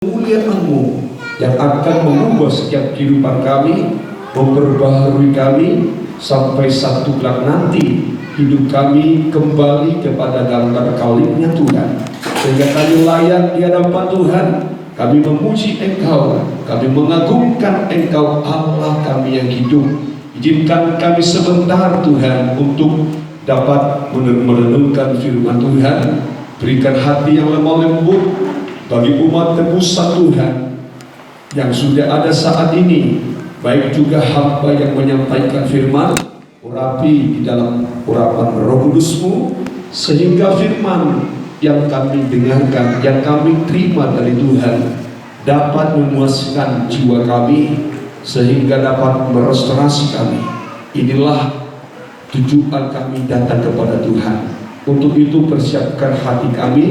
kemuliaan-Mu yang akan mengubah setiap kehidupan kami, memperbaharui kami sampai satu kelak nanti hidup kami kembali kepada gambar kaulitnya Tuhan, sehingga kami layak di hadapan Tuhan. Kami memuji Engkau, kami mengagungkan Engkau Allah kami yang hidup. Izinkan kami sebentar Tuhan untuk dapat merenungkan firman Tuhan. Berikan hati yang lemah lembut bagi umat tebusan Tuhan yang sudah ada saat ini, baik juga hamba yang menyampaikan firman, urapi di dalam urapan Roh Kudus-Mu, sehingga firman yang kami dengarkan, yang kami terima dari Tuhan dapat memuaskan jiwa kami, sehingga dapat merestorasi kami. Inilah tujuan kami datang kepada Tuhan. Untuk itu persiapkan hati kami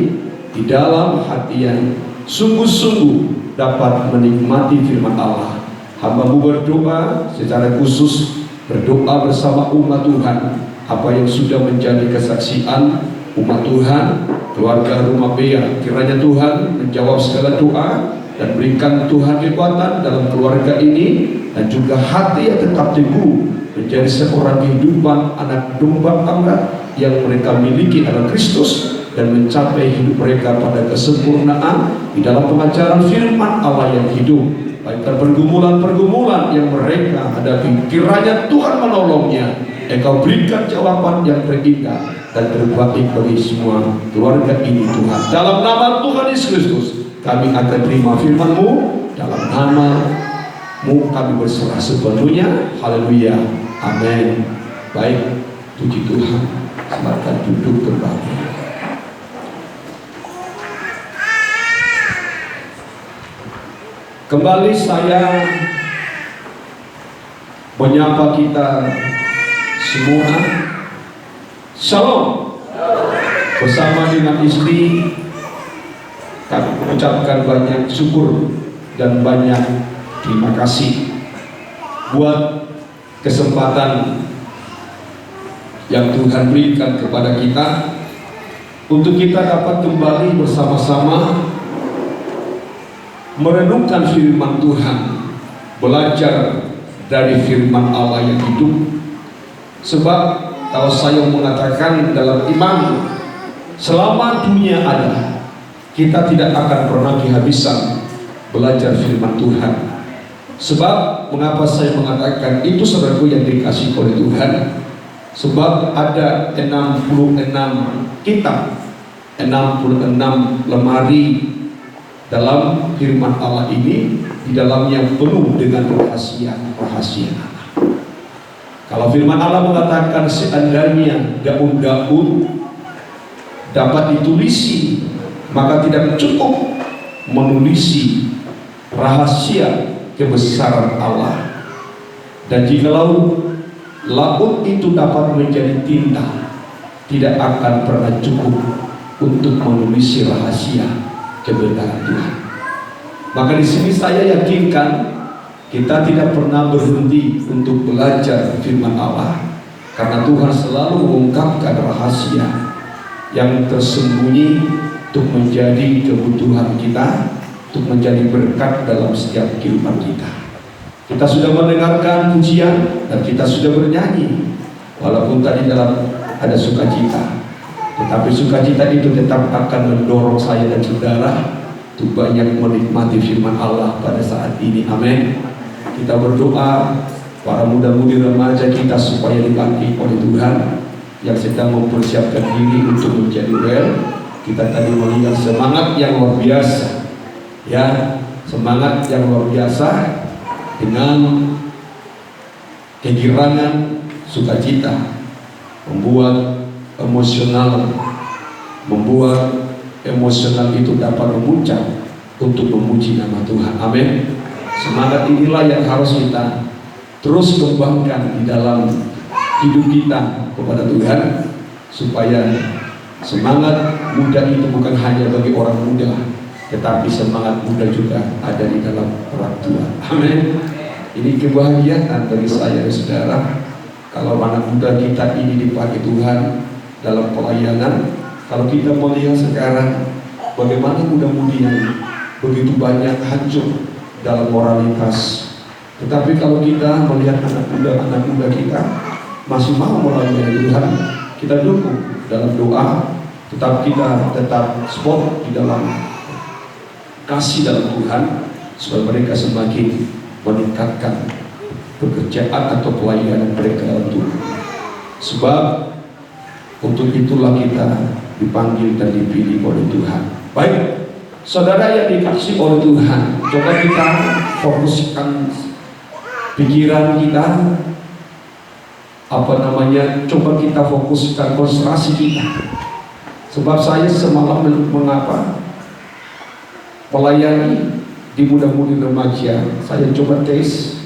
di dalam hati yang sungguh-sungguh dapat menikmati firman Allah. Hamba-Mu berdoa secara khusus, berdoa bersama umat Tuhan, apa yang sudah menjadi kesaksian umat Tuhan, keluarga Rumah Bea. Kiranya Tuhan menjawab segala doa dan berikan Tuhan kekuatan dalam keluarga ini, dan juga hati yang tetap teguh menjadi seorang kehidupan anak domba Allah yang mereka miliki adalah Kristus, dan mencapai hidup mereka pada kesempurnaan di dalam pengajaran firman Allah yang hidup. Baik pergumulan-pergumulan yang mereka hadapi, kiranya Tuhan menolongnya. Engkau berikan jawaban yang terindah dan terbaik bagi semua keluarga ini Tuhan. Dalam nama Tuhan Yesus Kristus kami akan terima firman-Mu. Dalam nama-Mu kami berserah sepenuhnya. Haleluya, amin. Baik, puji Tuhan. Silakan duduk kembali. Kembali saya menyapa kita semua. Shalom. Bersama dengan istri kami mengucapkan banyak syukur dan banyak terima kasih buat kesempatan yang Tuhan berikan kepada kita untuk kita dapat kembali bersama-sama merenungkan firman Tuhan, belajar dari firman Allah yang hidup. Sebab kalau saya mengatakan dalam iman, selama dunia ada, kita tidak akan pernah kehabisan belajar firman Tuhan. Sebab mengapa saya mengatakan itu, saudaraku yang dikasih oleh Tuhan? Sebab ada 66 kitab, 66 lemari dalam firman Allah ini, di dalamnya penuh dengan rahasia-rahasia Allah. Kalau firman Allah mengatakan seandainya daun-daun dapat ditulisi, maka tidak cukup menulisi rahasia kebesaran Allah. Dan jikalau laut itu dapat menjadi tinta, tidak akan pernah cukup untuk menulisi rahasia kebenaran Tuhan. Maka di sini saya yakinkan kita tidak pernah berhenti untuk belajar firman Allah, karena Tuhan selalu mengungkapkan rahasia yang tersembunyi untuk menjadi kebutuhan kita, untuk menjadi berkat dalam setiap kehidupan kita. Kita sudah mendengarkan pujian dan kita sudah bernyanyi, walaupun tadi dalam ada sukacita, tetapi sukacita itu tetap akan mendorong saya dan saudara untuk banyak menikmati firman Allah pada saat ini. Amin. Kita berdoa para muda-mudi remaja kita supaya dipakai oleh Tuhan yang sedang mempersiapkan diri untuk menjadi well. Kita tadi melihat semangat yang luar biasa, ya, semangat yang luar biasa dengan kegirangan sukacita membuat emosional itu dapat memuncak untuk memuji nama Tuhan. Amin. Semangat inilah yang harus kita terus kembangkan di dalam hidup kita kepada Tuhan, supaya semangat muda itu bukan hanya bagi orang muda, tetapi semangat muda juga ada di dalam orang tua. Amin. Ini kebahagiaan bagi saya dan saudara kalau anak muda kita ini dipakai Tuhan dalam pelayanan. Kalau kita melihat sekarang bagaimana muda-mudi yang begitu banyak hancur dalam moralitas. Tetapi kalau kita melihat anak muda kita masih mau melayani Tuhan, kita dukung dalam doa, tetap kita tetap support di dalam kasih dalam Tuhan, supaya mereka semakin meningkatkan pekerjaan atau pelayanan mereka dalam Tuhan. Sebab untuk itulah kita dipanggil dan dipilih oleh Tuhan. Baik, saudara yang dikasih oleh Tuhan, coba kita fokuskan pikiran kita, coba kita fokuskan konsentrasi kita. Sebab saya semalam mengapa melayani di muda-mudi remaja, saya coba tes,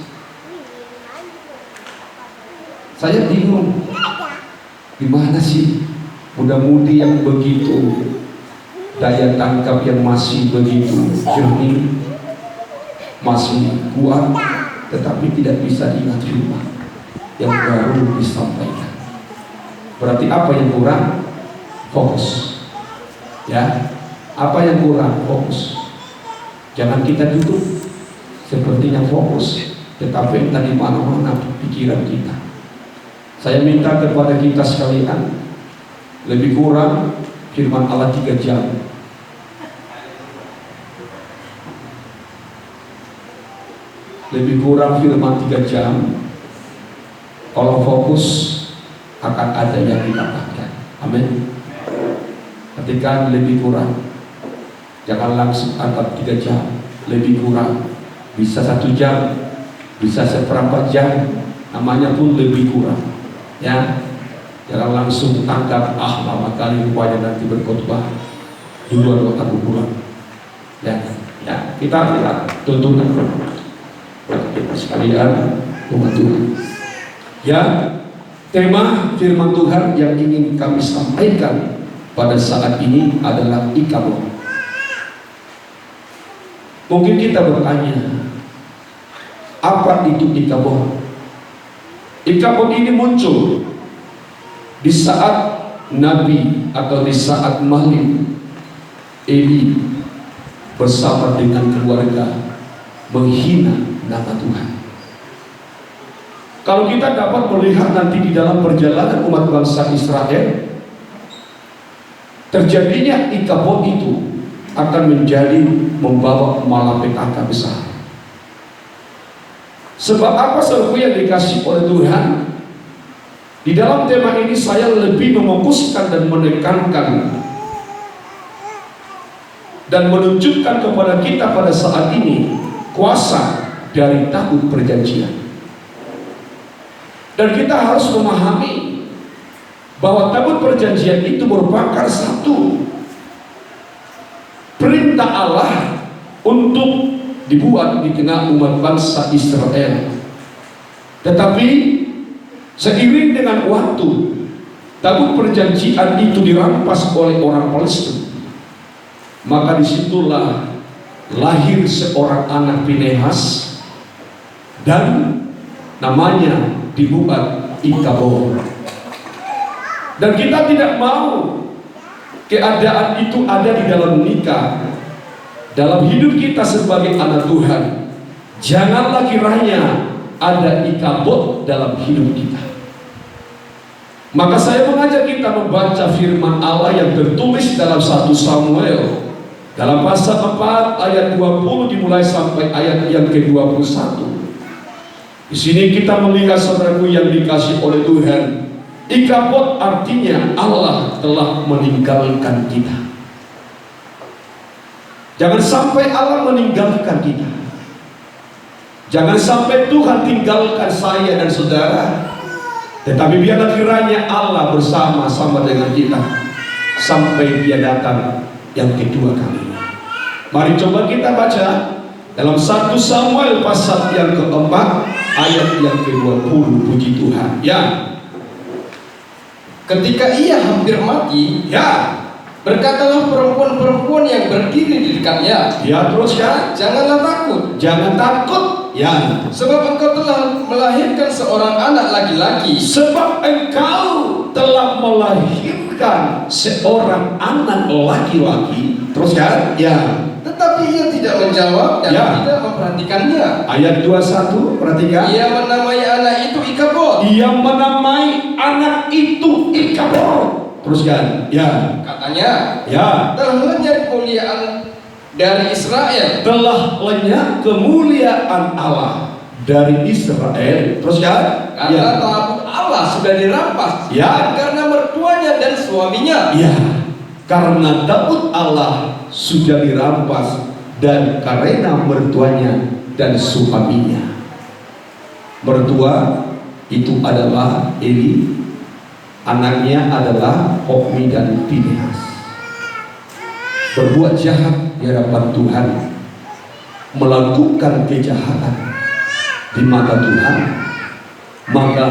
saya bingung, gimana sih muda-mudi yang begitu daya tangkap yang masih begitu jernih, masih kuat, tetapi tidak bisa diingat firman yang baru disampaikan. Berarti apa yang kurang? Fokus. Ya, apa yang kurang? Fokus. Jangan kita duduk sepertinya fokus, tetapi entah di mana-mana pikiran kita. Saya minta kepada kita sekalian, lebih kurang firman Allah 3 jam. Lebih kurang firman 3 jam. Kalau fokus akan ada yang didapatkan. Amin. Ketika lebih kurang, jangan langsung angkat 3 jam. Lebih kurang, bisa 1 jam, bisa seperempat jam, namanya pun lebih kurang. Ya, jangan langsung tangkap, lama kali rupanya nanti berkhotbah duluan aku pulang. Ya, kita lihat tuntunan sekalian umat Tuhan. Ya, tema firman Tuhan yang ingin kami sampaikan pada saat ini adalah Ikabod. Mungkin kita bertanya, apa itu Ikabod? Ikabod ini muncul di saat Nabi atau di saat Malik Eli bersama dengan keluarga menghina nama Tuhan. Kalau kita dapat melihat nanti di dalam perjalanan umat bangsa Israel, terjadinya Ikabod itu akan menjadi membawa malapetaka besar. Sebab apa saudaraku yang dikasih oleh Tuhan? Di dalam tema ini saya lebih mefokuskan dan menekankan dan menunjukkan kepada kita pada saat ini kuasa dari tabut perjanjian. Dan kita harus memahami bahwa tabut perjanjian itu merupakan satu perintah Allah untuk dibuat di tengah umat bangsa Israel. Tetapi seiring dengan waktu, tabut perjanjian itu dirampas oleh orang Palestina. Maka disitulah lahir seorang anak Pinehas dan namanya dibuat Ikabod. Dan kita tidak mau keadaan itu ada di dalam nikah, dalam hidup kita sebagai anak Tuhan. Janganlah kiranya ada Ikabod dalam hidup kita. Maka saya mengajak kita membaca firman Allah yang tertulis dalam 1 Samuel dalam pasal 4 ayat 20 dimulai sampai ayat yang ke-21. Di sini kita melihat saudaraku yang dikasih oleh Tuhan, Ikabod artinya Allah telah meninggalkan kita. Jangan sampai Allah meninggalkan kita. Jangan sampai Tuhan tinggalkan saya dan saudara. Tetapi biarlah kiranya Allah bersama-sama dengan kita sampai Dia datang yang kedua kali. Mari coba kita baca dalam 1 Samuel pasal yang keempat ayat yang ke-20. Puji Tuhan. Ya. Ketika ia hampir mati, Ya. berkatalah perempuan-perempuan yang berdiri di dekatnya, Ya, terus ya. janganlah takut, Jangan takut. Ya. sebab engkau telah melahirkan seorang anak laki-laki. Sebab engkau telah melahirkan seorang anak laki-laki. Terus kan? Ya. Tetapi ia tidak menjawab dan Ya. tidak memperhatikannya. Ayat 21, perhatikan. Ia menamai anak itu Ikabod. Ia menamai anak itu Ikabod. Teruskan. Ya. Katanya, Ya. telah lenyap kemuliaan dari Israel. Telah lenyap kemuliaan Allah dari Israel. Teruskan. Karena tabut Allah sudah dirampas. Ya. Dan karena mertuanya dan suaminya. Ya. Karena tabut Allah sudah dirampas dan karena mertuanya dan suaminya. Mertua itu adalah Eli, anaknya adalah Hofni dan Pinehas. Berbuat jahat di hadapan Tuhan, melakukan kejahatan di mata Tuhan, maka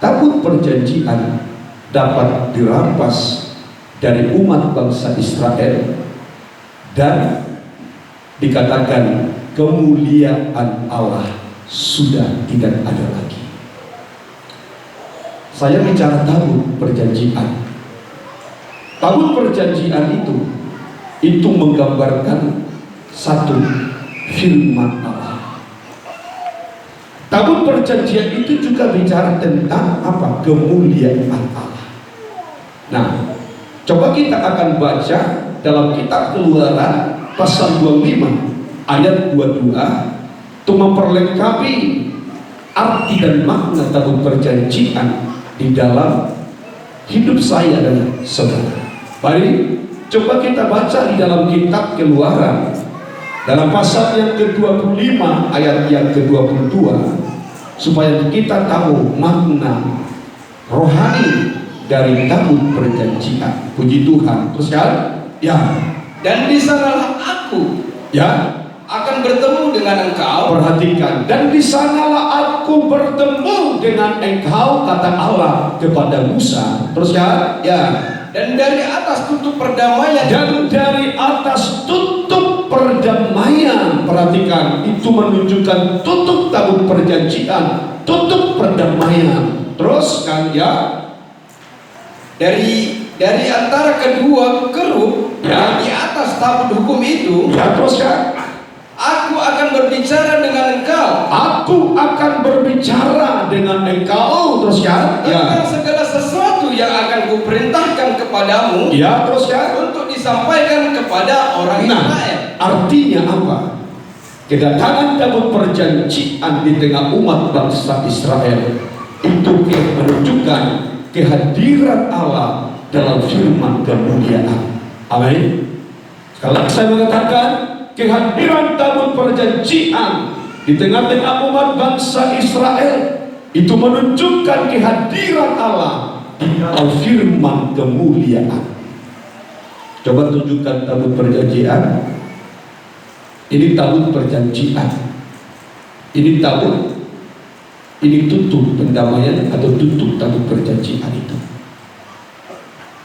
tabut perjanjian dapat dirampas dari umat bangsa Israel dan dikatakan kemuliaan Allah sudah tidak ada lagi. Saya bicara tabut perjanjian. Tabut perjanjian itu menggambarkan satu firman Allah. Tabut perjanjian itu juga bicara tentang apa? Kemuliaan Allah. Nah, coba kita akan baca dalam kitab Keluaran pasal 25 ayat 22 untuk memperlengkapi arti dan makna tabut perjanjian di dalam hidup saya dan saudara. Mari coba kita baca di dalam kitab Keluaran dalam pasal yang ke-25 ayat yang ke-22 supaya kita tahu makna rohani dari tabut perjanjian. Puji Tuhan. Terus kan? Ya. Dan di sanalah aku Ya. akan bertemu dengan engkau. Perhatikan. Dan di sanalah aku bertemu dengan engkau, kata Allah kepada Musa. Terus kan? Ya. Dan dari atas tutup perdamaian. Dan dari atas tutup perdamaian. Perhatikan. Itu menunjukkan tutup tabut perjanjian, tutup perdamaian. Terus kan? Ya. Dari antara kedua kerup yang di atas tabut hukum itu, Ya, terus kan? aku akan berbicara dengan engkau Aku akan berbicara dengan engkau. Terus kan? tentang Ya. segala sesuatu yang akan kuperintahkan kepadamu Ya, terus kan? untuk disampaikan kepada orang Nah, Israel. artinya apa? Kedatangan tabut perjanjian di tengah umat bangsa Israel itu menunjukkan kehadiran Allah dalam firman kemuliaan. Amin. Kalau saya mengatakan kehadiran tabut perjanjian di tengah-tengah umat bangsa Israel itu menunjukkan kehadiran Allah di dalam firman kemuliaan. Coba tunjukkan tabut perjanjian. Ini tabut perjanjian. Ini tabut. Ini tutup pendamaian atau tutup tabut perjanjian itu.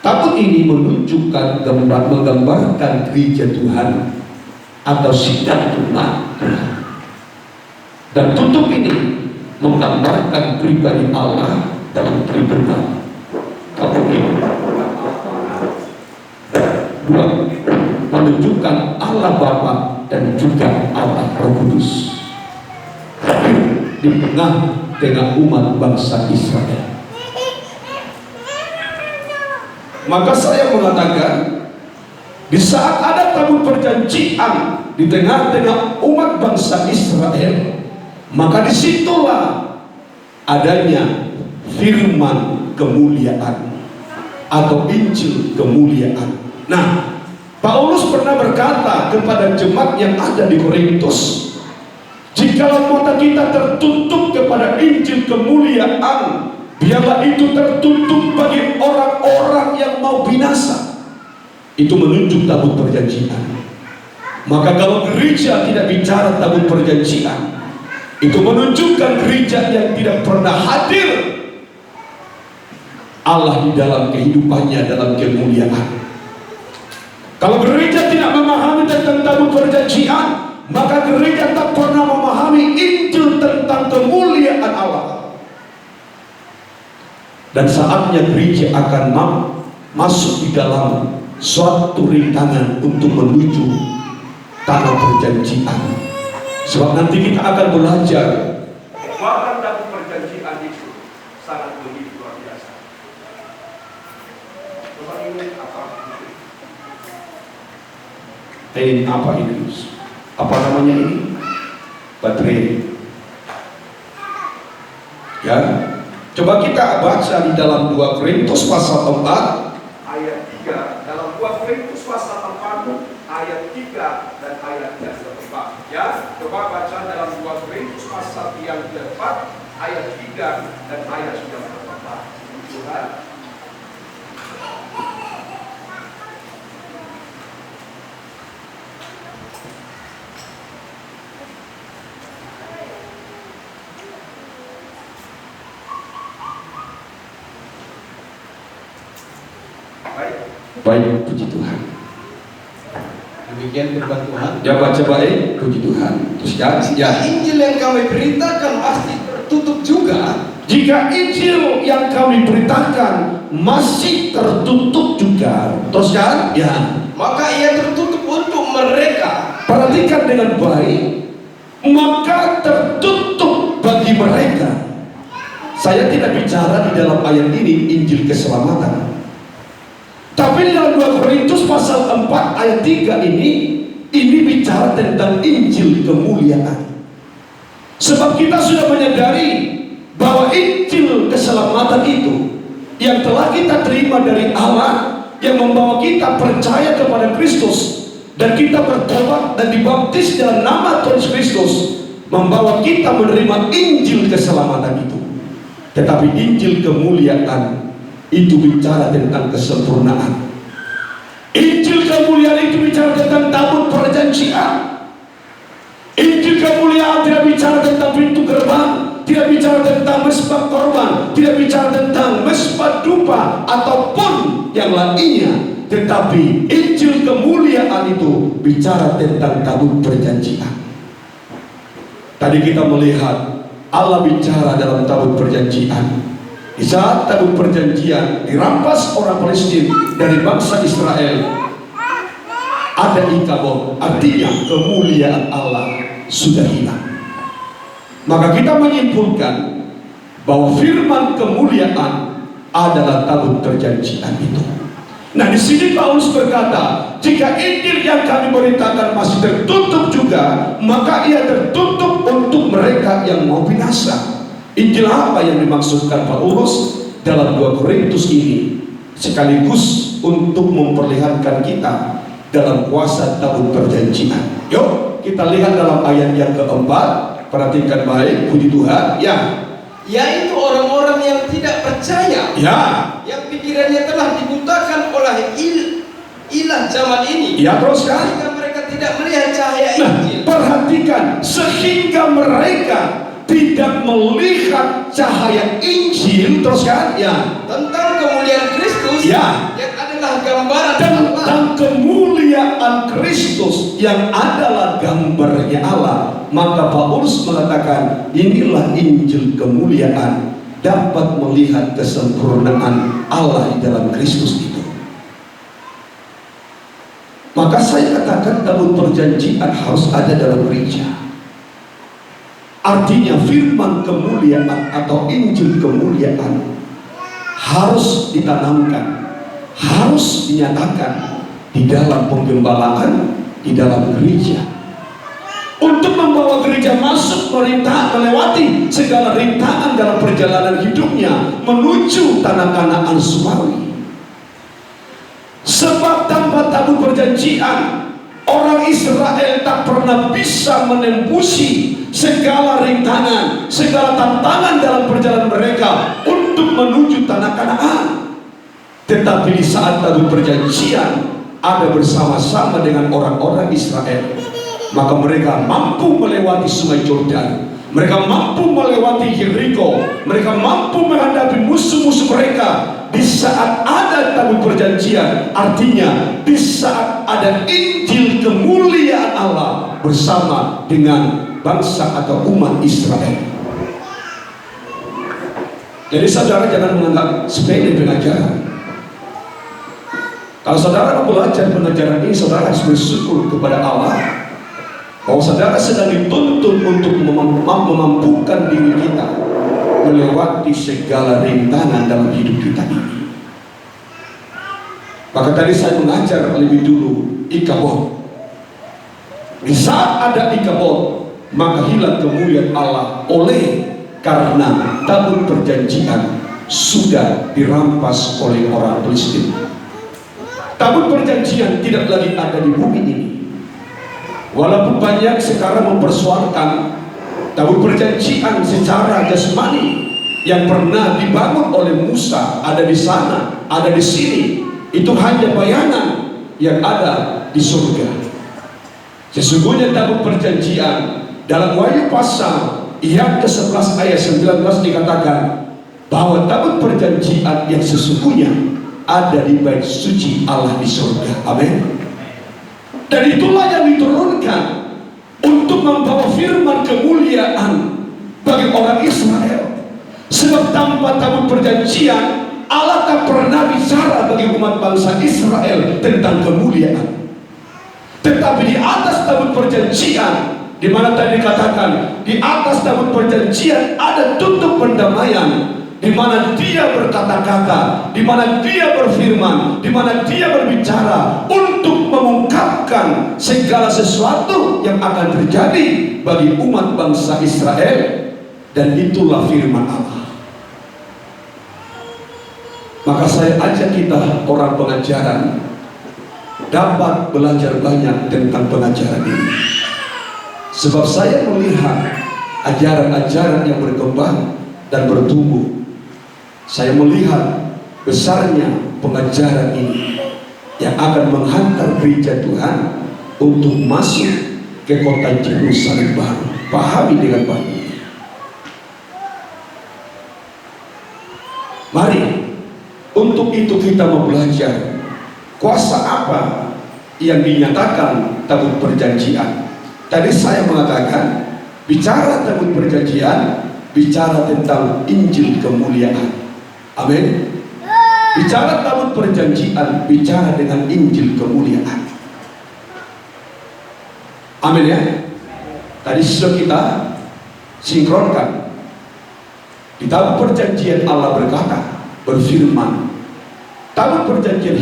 Tabut ini menunjukkan menggambarkan gereja Tuhan atau sidang Tuhan. Dan tutup ini menggambarkan pribadi Allah dalam kehidupan tabut ini. Dua, menunjukkan Allah Bapa dan juga Allah Roh Kudus di tengah umat bangsa Israel. Maka saya mengatakan, di saat ada tabut perjanjian di tengah-tengah umat bangsa Israel, maka disitulah adanya firman kemuliaan atau Injil kemuliaan. Nah, Paulus pernah berkata kepada jemaat yang ada di Korintus, jikalau mata kita tertutup kepada Injil kemuliaan, biarlah itu tertutup bagi orang-orang yang mau binasa. Itu menunjuk tabut perjanjian. Maka kalau gereja tidak bicara tabut perjanjian, itu menunjukkan gereja yang tidak pernah hadir Allah di dalam kehidupannya, dalam kemuliaan. Kalau gereja tidak memahami tentang tabut perjanjian, maka gereja tak pernah memahami Injil tentang kemuliaan Allah. Dan saatnya gereja akan masuk di dalam suatu rintangan untuk menuju tanah perjanjian. Sebab nanti kita akan belajar bahkan tabut perjanjian itu sangat begitu luar biasa. Coba ini apa? Ini apa ini? Apa namanya ini? Baterai. Ya, coba kita baca di dalam 2 Korintus pasal 4 ayat 3. Dalam 2 Korintus pasal 4 ayat 3 dan ayat yang keempat. Ya, coba baca dalam 2 Korintus pasal yang keempat ayat 3 dan ayat yang keempat. Tuhan. Baik, puji Tuhan. Demikian firman Tuhan. Ya, baca baik, puji Tuhan. Terus ya, Injil yang kami beritakan pasti tertutup juga. Jika Injil yang kami beritakan masih tertutup juga, terus kan? Ya, Maka ia tertutup untuk mereka. perhatikan dengan baik. Maka tertutup bagi mereka. Saya tidak bicara di dalam ayat ini Injil keselamatan. Tapi di dalam 2 Korintus pasal 4 ayat 3 ini bicara tentang Injil kemuliaan. Sebab kita sudah menyadari bahwa Injil keselamatan itu yang telah kita terima dari Allah, yang membawa kita percaya kepada Kristus dan kita bertobat dan dibaptis dalam nama Tuhan Kristus, membawa kita menerima Injil keselamatan itu. Tetapi Injil kemuliaan itu bicara tentang kesempurnaan. Injil kemuliaan itu bicara tentang tabut perjanjian. Injil kemuliaan tidak bicara tentang pintu gerbang, tidak bicara tentang mesbah korban, tidak bicara tentang mesbah dupa ataupun yang lainnya. Tetapi Injil kemuliaan itu bicara tentang tabut perjanjian. Tadi kita melihat Allah bicara dalam tabut perjanjian. Di saat tabut perjanjian dirampas orang Palestina dari bangsa Israel, ada ikabod, artinya kemuliaan Allah sudah hilang. Maka kita menyimpulkan bahwa firman kemuliaan adalah tabut perjanjian itu. Nah, di sini Paulus berkata, jika Injil yang kami beritakan masih tertutup juga, maka ia tertutup untuk mereka yang mau binasa. Injil apa yang dimaksudkan Paulus dalam 2 Korintus ini? Sekaligus untuk memperlihatkan kita dalam kuasa tabut perjanjian. Yuk kita lihat dalam ayat yang keempat. Perhatikan baik, puji Tuhan. Ya, Yaitu orang-orang yang tidak percaya, ya, yang pikirannya telah dibutakan oleh ilah zaman ini. ya, terus kan? Sehingga mereka tidak melihat cahaya Nah, Injil. perhatikan, sehingga mereka tidak melihat cahaya Injil, terus kan? Ya, Tentang kemuliaan Kristus, ya, yang adalah gambaran Allah. tentang kemuliaan Kristus yang adalah gambarnya Allah. Maka Paulus mengatakan, inilah Injil kemuliaan, dapat melihat kesempurnaan Allah di dalam Kristus itu. Maka saya katakan tabut perjanjian harus ada dalam gereja. Artinya firman kemuliaan atau Injil kemuliaan harus ditanamkan, harus dinyatakan di dalam penggembalaan, di dalam gereja, untuk membawa gereja masuk melewati segala rintangan dalam perjalanan hidupnya menuju tanah Kanaan surgawi. Sebab tanpa tabut perjanjian, orang Israel tak pernah bisa menembusi segala rintangan, segala tantangan dalam perjalanan mereka untuk menuju tanah Kanaan. Tetapi di saat tabut perjanjian ada bersama-sama dengan orang-orang Israel, maka mereka mampu melewati sungai Yordan, mereka mampu melewati Yeriko, mereka mampu menghadapi musuh-musuh mereka. Di saat ada tabut perjanjian, artinya di saat ada Injil kemuliaan Allah bersama dengan bangsa atau umat Israel. Jadi saudara jangan menganggap sepele pengajaran. Kalau saudara mau belajar pengajaran ini, saudara harus bersyukur kepada Allah bahwa saudara sedang dituntun untuk memampukan diri kita melewati segala rintangan dalam hidup kita ini. Maka tadi saya mengajar lebih dulu Ikabod. Di saat ada Ikabod, maka hilang kemuliaan Allah karena tabut perjanjian sudah dirampas oleh orang Filistin. Tabut perjanjian tidak lagi ada di bumi ini. Walaupun banyak sekarang mempersoalkan tabut perjanjian secara jasmani yang pernah dibangun oleh Musa, ada di sana, ada di sini, itu hanya bayangan yang ada di surga. Sesungguhnya tabut perjanjian dalam Wahyu pasal yang ke-11 ayat 19 dikatakan bahwa tabut perjanjian yang sesungguhnya ada di bait suci Allah di surga. Amin. Dan itulah yang diturunkan untuk membawa firman kemuliaan bagi orang Israel. Sebab tanpa tabut perjanjian, Allah tak pernah bicara bagi umat bangsa Israel tentang kemuliaan. Tetapi di atas tabut perjanjian, di mana tadi dikatakan di atas tabut perjanjian ada tutup pendamaian, di mana Dia berkata-kata, di mana Dia berfirman, di mana Dia berbicara untuk mengungkapkan segala sesuatu yang akan terjadi bagi umat bangsa Israel. Dan itulah firman Allah. Maka saya ajak kita orang pengajaran dapat belajar banyak tentang pengajaran ini. Sebab saya melihat ajaran-ajaran yang berkembang dan bertumbuh. Saya melihat besarnya pengajaran ini yang akan menghantar gereja Tuhan untuk masuk ke kota Yerusalem baru. Pahami dengan baik. Mari, untuk itu kita mau belajar kuasa apa yang dinyatakan tabut perjanjian. Tadi saya mengatakan bicara tabut perjanjian, bicara tentang Injil kemuliaan. Amin. Bicara tabut perjanjian, bicara dengan Injil kemuliaan. Amin ya. Tadi sudah kita sinkronkan. Di tabut perjanjian Allah berkata, berfirman, tabut perjanjian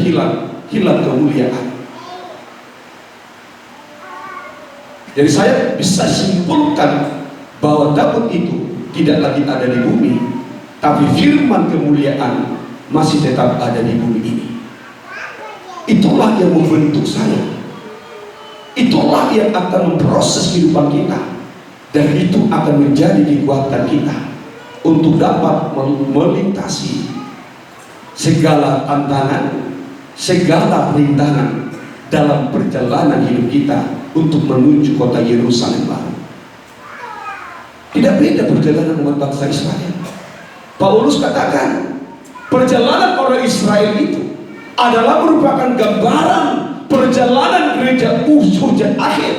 hilang kemuliaan. Jadi saya bisa simpulkan bahwa tabut itu tidak lagi ada di bumi, tapi firman kemuliaan masih tetap ada di bumi ini. Itulah yang membentuk saya. Itulah yang akan memproses kehidupan kita. Dan itu akan menjadi kekuatan kita untuk dapat melintasi segala tantangan, segala rintangan dalam perjalanan hidup kita untuk menuju kota Yerusalem baru. Tidak beda perjalanan umat bangsa Israel. Paulus katakan perjalanan orang Israel itu adalah merupakan gambaran perjalanan gereja hujat akhir.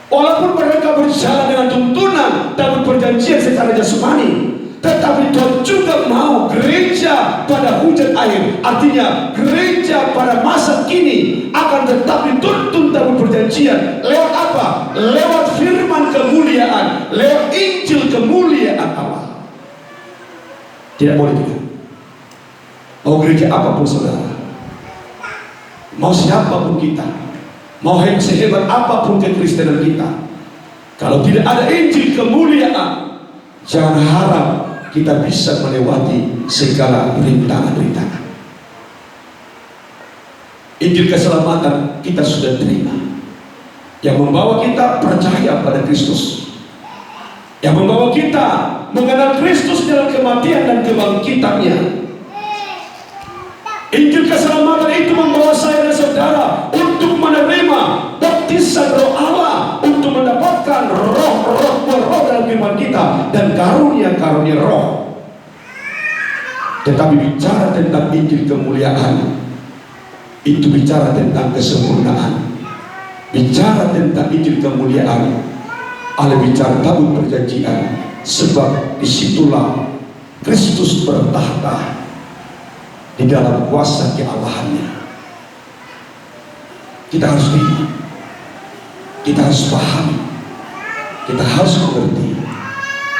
Walaupun mereka berjalan dengan tuntunan tabut perjanjian secara jasmani, tetapi Tuhan juga mau gereja pada hujat akhir, artinya gereja pada masa kini akan tetap dituntun tabut perjanjian. Lewat apa? Lewat firman kemuliaan, lewat Injil kemuliaan Allah. Tidak boleh tidak. Mau gereja apapun saudara, mau siapapun kita, mau sehebat apapun kekristenan kita, kalau tidak ada Injil kemuliaan, jangan harap kita bisa melewati segala rintangan-rintangan. Injil keselamatan kita sudah terima, yang membawa kita percaya pada Kristus, yang membawa kita mengenal Kristus dalam kematian dan kebangkitannya. Injil keselamatan itu membawa saya dan saudara untuk menerima baptisan roh Allah, untuk mendapatkan roh dalam kehidupan kita dan karunia-karunia roh. Tetapi bicara tentang Injil kemuliaan, itu bicara tentang kesempurnaan. Bicara tentang Injil kemuliaan, Allah bicara tabut perjanjian, sebab disitulah Kristus bertahta di dalam kuasa keallahannya. Kita harus lihat kita harus pahami, kita harus mengerti.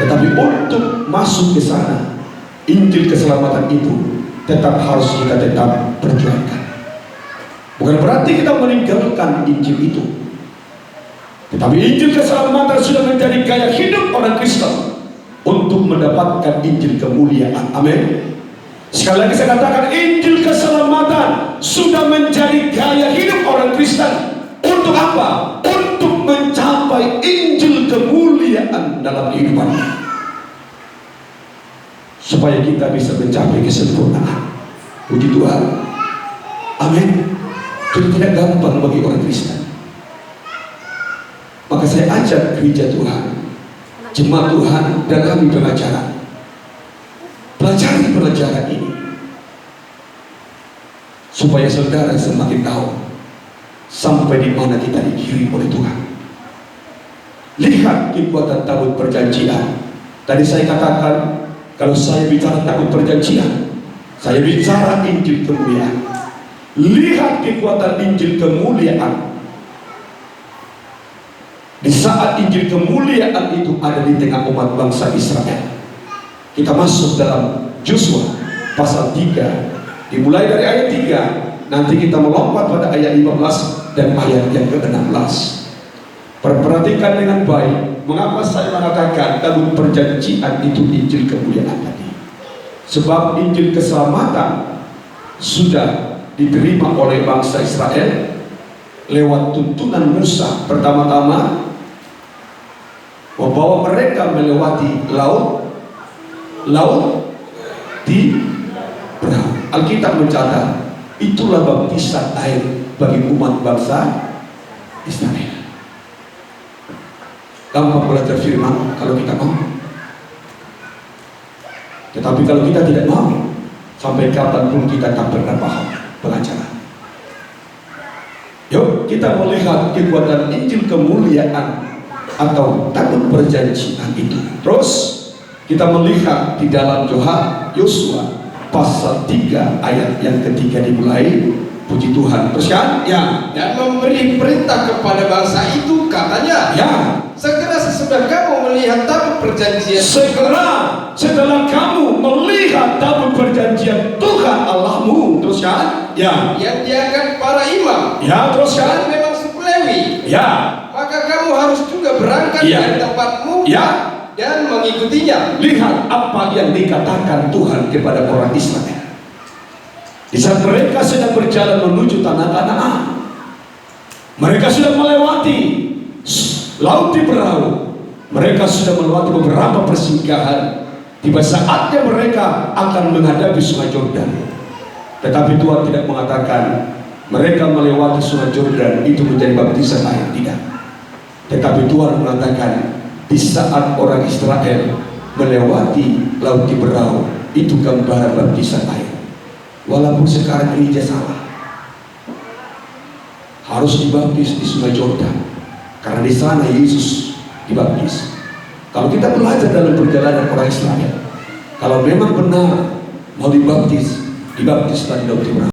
Tetapi untuk masuk ke sana, Injil keselamatan itu tetap harus kita tetap perjuangkan. Bukan berarti kita meninggalkan Injil itu, tetapi Injil keselamatan sudah menjadi gaya hidup orang Kristen untuk mendapatkan Injil kemuliaan. Amin. Sekali lagi saya katakan, Injil keselamatan sudah menjadi gaya hidup orang Kristen. Untuk apa? Untuk mencapai Injil kemuliaan dalam kehidupannya, supaya kita bisa mencapai kesempurnaan. Puji Tuhan. Amin. Itu tidak gampang bagi orang Kristen. Maka saya ajak gereja Tuhan, jemaat Tuhan, dalami pengajaran. Pelajari pelajaran ini, supaya saudara semakin tahu sampai di mana kita dikirim oleh Tuhan. Lihat kekuatan tabut perjanjian. Tadi saya katakan, kalau saya bicara tabut perjanjian, saya bicara Injil kemuliaan. Lihat kekuatan Injil kemuliaan. Di saat Injil kemuliaan itu ada di tengah umat bangsa Israel. Kita masuk dalam Yosua pasal 3, dimulai dari ayat 3, nanti kita melompat pada ayat 15 dan ayat yang ke-16. Perhatikan dengan baik, mengapa saya mengatakan tabut perjanjian itu Injil kemuliaan tadi. Sebab Injil keselamatan sudah diterima oleh bangsa Israel lewat tuntunan Musa. Pertama-tama membawa mereka melewati laut di perahu. Alkitab mencatat itulah baptisan air bagi umat bangsa Israel. Gampang belajar firman kalau kita mau, tetapi kalau kita tidak mau, sampai kapanpun kita tak pernah paham pelajaran. Yuk kita melihat kekuatan Injil kemuliaan atau tabut perjanjian itu. Terus kita melihat di dalam Yosua pasal 3 ayat yang ketiga dimulai. Puji Tuhan. Terus kan? Ya. Dan memberi perintah kepada bangsa itu, katanya, Ya. segera sesudah kamu melihat tabut perjanjian, Setelah kamu melihat tabut perjanjian Tuhan Allahmu, terus kan? Ya. yang diangkat para imam, Ya, terus dan kan? memang suku Lewi, Ya. maka kamu harus juga berangkat Ya. dari tempatmu Ya. dan mengikutinya. Lihat apa yang dikatakan Tuhan kepada orang Israel. Di saat mereka sedang berjalan menuju tanah Kanaan, mereka sudah melewati laut di perahu, mereka sudah melewati beberapa persinggahan. Tiba saatnya mereka akan menghadapi Sungai Yordan. Tetapi Tuhan tidak mengatakan mereka melewati Sungai Yordan itu menjadi baptisan air, tidak. Tetapi Tuhan mengatakan di saat orang Israel melewati laut di perahu, itu gambaran baptisan air. Walaupun sekarang gereja salah, harus dibaptis di Sungai Yordan, karena di sana Yesus dibaptis. Kalau kita belajar dalam perjalanan orang Israel, kalau memang benar mau dibaptislah di laut di perahu.